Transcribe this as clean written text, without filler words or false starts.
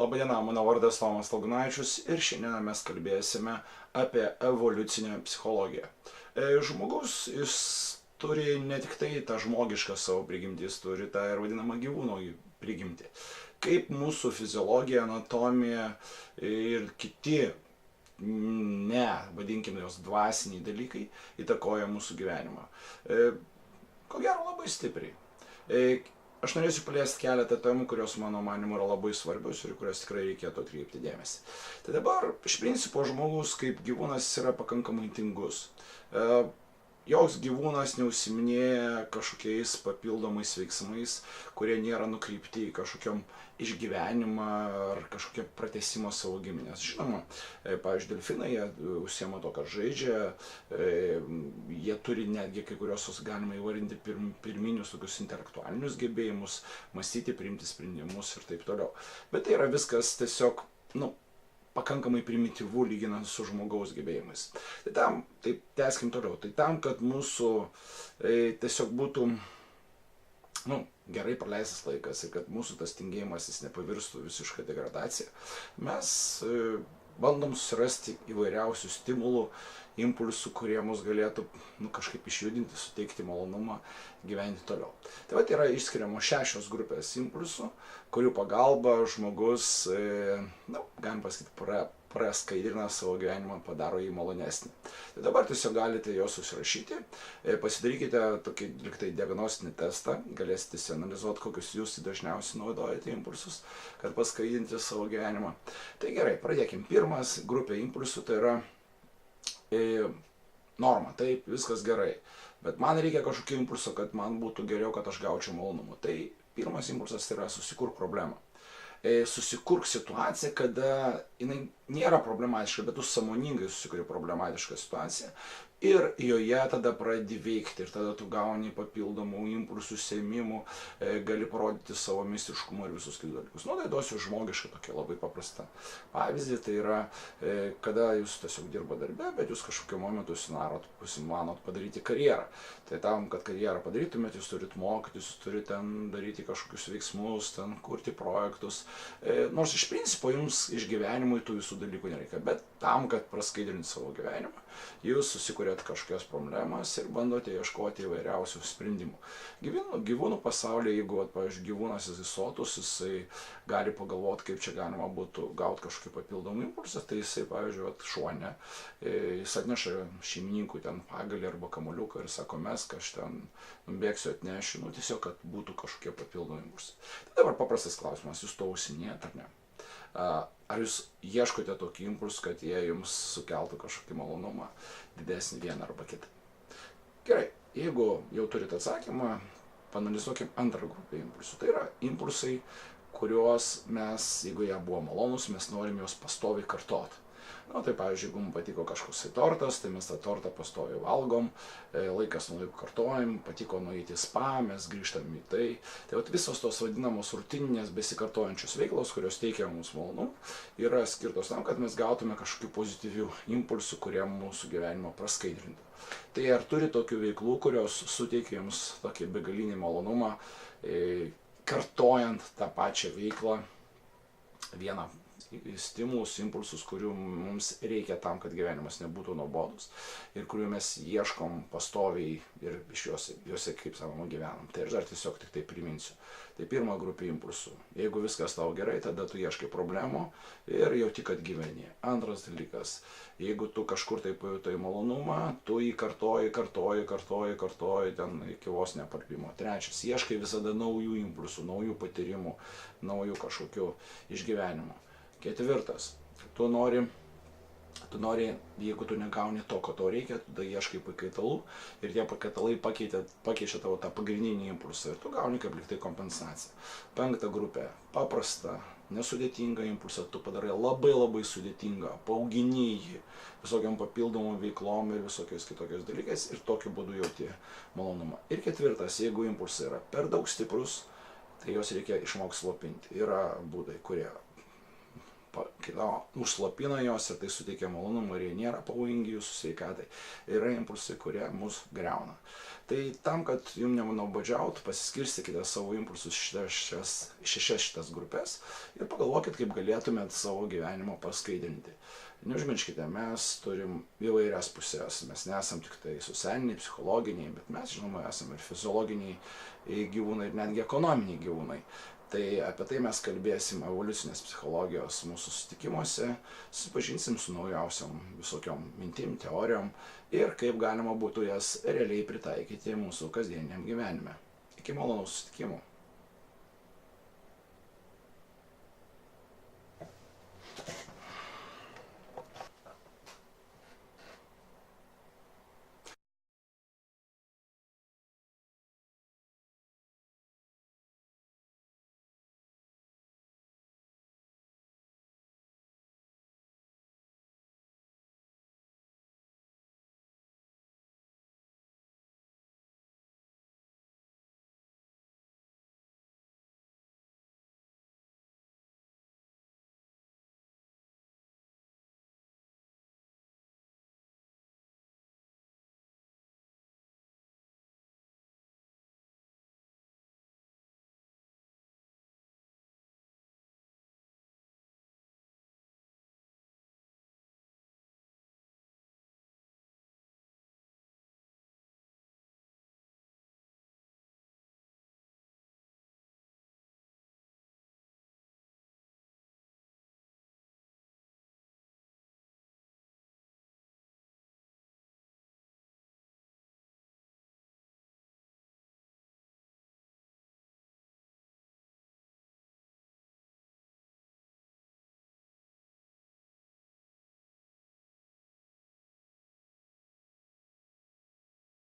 Labadiena, mano vardas Tomas Lagunaičius ir šiandien mes kalbėsime apie evoliucinę psichologiją. Žmogus, jis turi ne tik tai tą žmogišką savo prigimtį, jis turi tą ir vadinamą gyvūno prigimtį. Kaip mūsų fiziologija, anatomija ir kiti, vadinkime jos dvasiniai dalykai, įtakoja mūsų gyvenimą. Ko gero labai stipriai. Aš norėsiu paliesti keletą temų, kurios mano manimu yra labai svarbios ir kurias tikrai reikėtų atkreipti dėmesį. Tai dabar, iš principo, žmogus kaip gyvūnas yra pakankamai tingus. Joks gyvūnas neužsiiminėja kažkokiais papildomais veiksmais, kurie nėra nukreipti į kažkokiam išgyvenimą ar kažkokią pratęsimą savo giminės. Žinoma, pavyzdžiui, delfinai, jie užsiema to, kad žaidžia, jie turi netgi kai kurios, galima įvardinti, pirminius tokius intelektualinius gebėjimus, mąstyti, priimti sprendimus ir taip toliau. Bet tai yra viskas tiesiog, pakankamai primityvu lyginant su žmogaus gebėjimais. Tai tęskim toliau. Tai tam, kad mūsų tiesiog būtų gerai praleistas laikas ir kad mūsų tas tingėjimas jis nepavirstų visišką degradaciją, mes bandom susirasti įvairiausių stimulų, impulsų, kurie mus galėtų kažkaip išjudinti, suteikti malonumą, gyventi toliau. Tai yra išskiriamos 6 grupės impulsų, kurių pagalba žmogus, galim pasakyti, praskaidrina savo gyvenimą, padaro jį malonesnį. Tai dabar tiesiog galite juos susirašyti, pasidarykite tokį liktai diagnostinį testą, galėsite analizuoti, kokius jūs dažniausiai naudojate impulsus, kad paskaidinti savo gyvenimą. Tai gerai, pradėkim. Pirmas grupė impulsų tai yra norma, taip, viskas gerai, bet man reikia kažkokio impulso, kad man būtų geriau, kad aš gaučiau malonumą. Tai pirmas impulsas tai yra susikurk problemą. Susikurk situaciją, kada jinai nėra problematiška, bet tu sąmoningai susikuri problematišką situaciją ir joje tada pradedi veikti ir tada tu gauni papildomų impulsų, sėmimų, gali parodyti savo mistiškumą ir visus kitus dalykus. Tai duosiu žmogišką tokia labai paprasta pavyzdį, tai yra, kada jūs tiesiog dirba darbe, bet jūs kažkokiu momentu užsimanot padaryti karjerą. Tai tam, kad karjerą padarytumėt, jūs turit mokytis, jūs turit ten daryti kažkokius veiksmus, ten kurti projektus. Nors iš principo jums išgyvenimui tų visų dalykų nereikia, bet tam, kad praskaidrinti savo gyvenimą, jūs susikuriat kažkokias problemas ir bandote ieškoti įvairiausių sprendimų. Gyvūnų pasaulyje, jeigu, pavyzdžiui, gyvūnas jisai sotus, jisai gali pagalvoti, kaip čia galima būtų gauti kažkokį papildomą impulsą, tai jisai, pavyzdžiui, šuonė, jis atneša šeimininkui ten pagalį arba kamuoliuką ir sako, mesk, aš ten bėgsiu atnešiu, tiesiog, kad būtų kažkokie papildomi impulsai. Tai dabar paprastas klausimas, jūs to užsiiminėjat ar ne? Ar jūs ieškote tokį impulsą, kad jie jums sukeltų kažkokį malonumą didesnį vieną arba kitą? Gerai, jeigu jau turite atsakymą, paanalizuokim antrą grupę impulsų. Tai yra impulsai, kuriuos mes, jeigu jie buvo malonus, mes norim juos pastoviai kartoti. Tai pavyzdžiui, jeigu mums patiko kažkoks tortas, tai mes tą tortą pastoviai valgom, laikas nuo laiko kartojam, patiko nueiti į spa, mes grįžtam į tai. Tai visos tos vadinamos rutininės besikartojančios veiklos, kurios teikia mums malonumą, yra skirtos tam, kad mes gautume kažkokių pozityvių impulsų, kurie mūsų gyvenimą praskaidrintų. Tai ar turi tokių veiklų, kurios suteikia jums tokį begalinį malonumą, kartojant tą pačią veiklą, vieną stimulus, impulsus, kurių mums reikia tam, kad gyvenimas nebūtų nuobodus ir kurių mes ieškom pastoviai ir iš juose, kaip sakoma, gyvenam. Tai aš dar tiesiog tik tai priminsiu. Tai pirma grupė impulsų. Jeigu viskas tau gerai, tada tu ieškai problemų ir jauti, kad gyveni. Antras dalykas, jeigu tu kažkur tai pajutai malonumą, tu jį kartoji ten iki vos neparpimo. Trečias, ieškai visada naujų impulsų, naujų patyrimų, naujų kažkokių išgyvenimų. Ketvirtas, tu nori, jeigu tu negauni to, ko tau reikia, tada ieškai pakaitalų ir tie pakaitalai pakeičia tavo tą pagrindinį impulsą ir tu gauni kaip lyg tai kompensaciją. Penkta grupė, paprasta, nesudėtinga impulsą, tu padarai labai labai sudėtingą, paaugini jį visokiam papildomom veiklom ir visokiais kitokiais dalykais ir tokiu būdu jauti malonumą. Ir ketvirtas, jeigu impulsai yra per daug stiprus, tai juos reikia išmokti slopinti. Yra būdai, kurie užslopina jos ir tai suteikia malonumą ir jie nėra pavojingi jūsų sveikatai. Yra impulsai, kurie mus greuna. Tai tam, kad jums nenuobodžiautų, pasiskirstykite savo impulsus šešias šitas grupės ir pagalvokit, kaip galėtumėt savo gyvenimą paskaidrinti. Neužmirškite, mes turim įvairias pusės, mes nesam tik tai socialiniai, psichologiniai, bet mes, žinoma, esame ir fiziologiniai gyvūnai ir netgi ekonominiai gyvūnai. Tai apie tai mes kalbėsim evoliucinės psichologijos mūsų susitikimuose, susipažinsim su naujausiom visokiom mintim, teorijom ir kaip galima būtų jas realiai pritaikyti mūsų kasdieniam gyvenime. Iki malonaus susitikimo.